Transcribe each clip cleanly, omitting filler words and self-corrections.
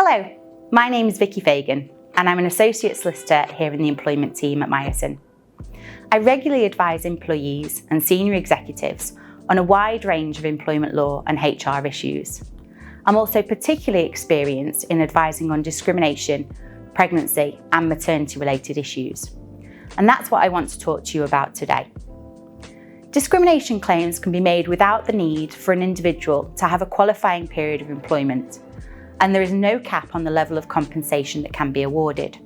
Hello, my name is Vicki Fagan and I'm an Associate Solicitor here in the employment team at Myerson. I regularly advise employees and senior executives on a wide range of employment law and HR issues. I'm also particularly experienced in advising on discrimination, pregnancy and maternity related issues. And that's what I want to talk to you about today. Discrimination claims can be made without the need for an individual to have a qualifying period of employment, and there is no cap on the level of compensation that can be awarded.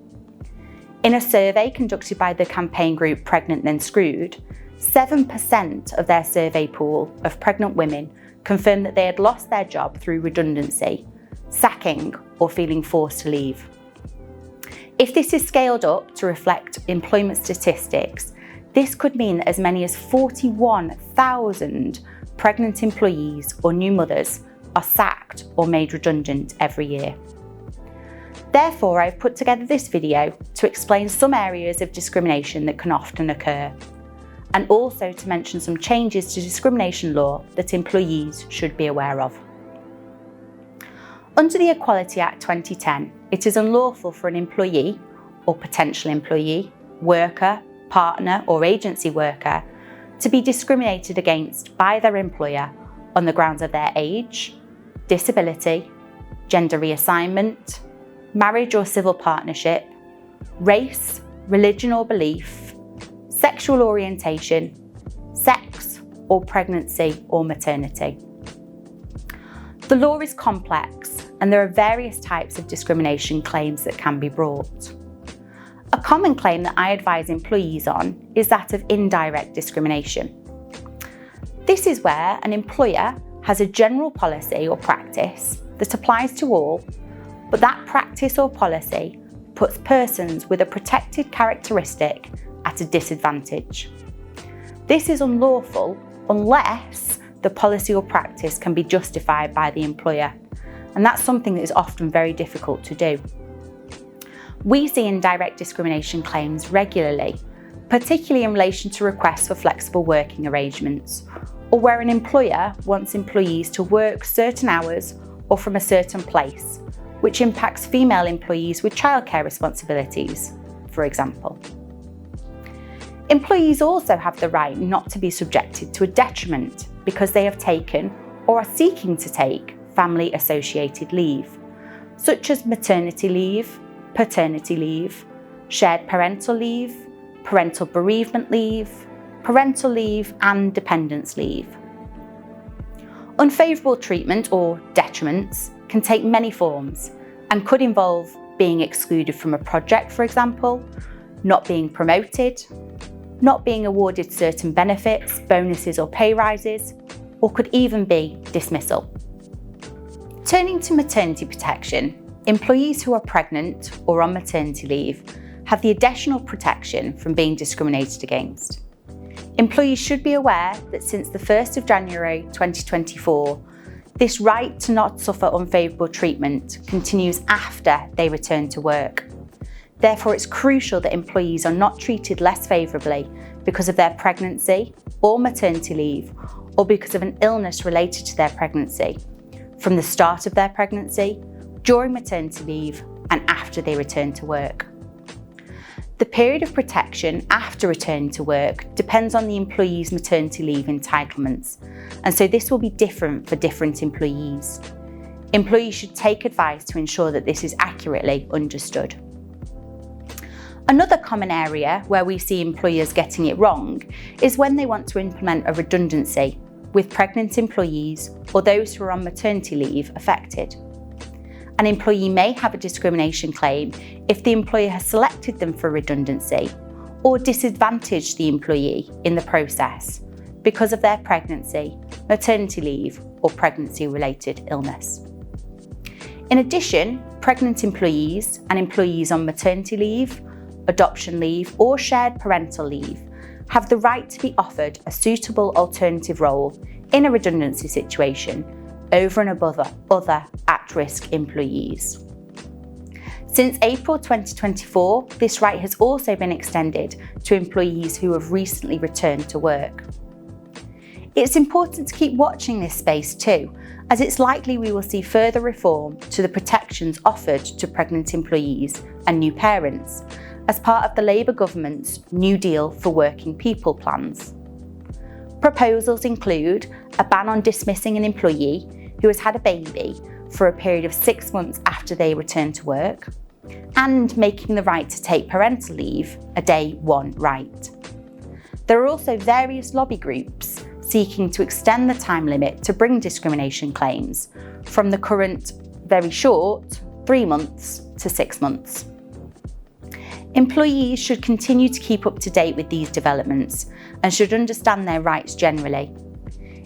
In a survey conducted by the campaign group Pregnant Then Screwed, 7% of their survey pool of pregnant women confirmed that they had lost their job through redundancy, sacking, or feeling forced to leave. If this is scaled up to reflect employment statistics, this could mean that as many as 41,000 pregnant employees or new mothers are sacked or made redundant every year. Therefore, I've put together this video to explain some areas of discrimination that can often occur, and also to mention some changes to discrimination law that employees should be aware of. Under the Equality Act 2010, it is unlawful for an employee or potential employee, worker, partner or agency worker to be discriminated against by their employer on the grounds of their age, disability, gender reassignment, marriage or civil partnership, race, religion or belief, sexual orientation, sex, or pregnancy or maternity. The law is complex and there are various types of discrimination claims that can be brought. A common claim that I advise employees on is that of indirect discrimination. This is where an employer has a general policy or practice that applies to all, but that practice or policy puts persons with a protected characteristic at a disadvantage. This is unlawful unless the policy or practice can be justified by the employer, and that's something that is often very difficult to do. We see indirect discrimination claims regularly, particularly in relation to requests for flexible working arrangements, or where an employer wants employees to work certain hours or from a certain place, which impacts female employees with childcare responsibilities, for example. Employees also have the right not to be subjected to a detriment because they have taken or are seeking to take family-associated leave, such as maternity leave, paternity leave, shared parental leave, parental bereavement leave, parental leave and dependence leave. Unfavourable treatment or detriments can take many forms and could involve being excluded from a project, for example, not being promoted, not being awarded certain benefits, bonuses or pay rises, or could even be dismissal. Turning to maternity protection, employees who are pregnant or on maternity leave have the additional protection from being discriminated against. Employees should be aware that since the 1st of January 2024, this right to not suffer unfavourable treatment continues after they return to work. Therefore, it's crucial that employees are not treated less favourably because of their pregnancy or maternity leave, or because of an illness related to their pregnancy, from the start of their pregnancy, during maternity leave, and after they return to work. The period of protection after returning to work depends on the employee's maternity leave entitlements, and so this will be different for different employees. Employees should take advice to ensure that this is accurately understood. Another common area where we see employers getting it wrong is when they want to implement a redundancy with pregnant employees or those who are on maternity leave affected. An employee may have a discrimination claim if the employer has selected them for redundancy or disadvantaged the employee in the process because of their pregnancy, maternity leave, or pregnancy-related illness. In addition, pregnant employees and employees on maternity leave, adoption leave, or shared parental leave have the right to be offered a suitable alternative role in a redundancy situation over and above other at-risk employees. Since April 2024, this right has also been extended to employees who have recently returned to work. It's important to keep watching this space too, as it's likely we will see further reform to the protections offered to pregnant employees and new parents as part of the Labour government's New Deal for Working People plans. Proposals include a ban on dismissing an employee who has had a baby for a period of 6 months after they return to work, and making the right to take parental leave a day one right. There are also various lobby groups seeking to extend the time limit to bring discrimination claims from the current very short 3 months to 6 months. Employees should continue to keep up to date with these developments and should understand their rights generally.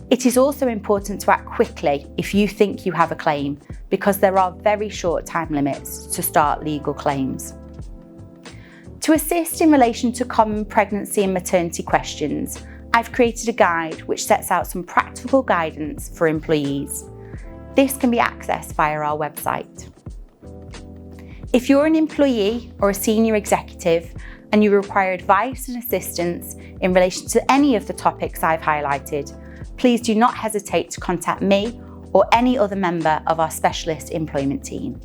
It is also important to act quickly if you think you have a claim, because there are very short time limits to start legal claims. To assist in relation to common pregnancy and maternity questions, I've created a guide which sets out some practical guidance for employees. This can be accessed via our website. If you're an employee or a senior executive and you require advice and assistance in relation to any of the topics I've highlighted, please do not hesitate to contact me or any other member of our specialist employment team.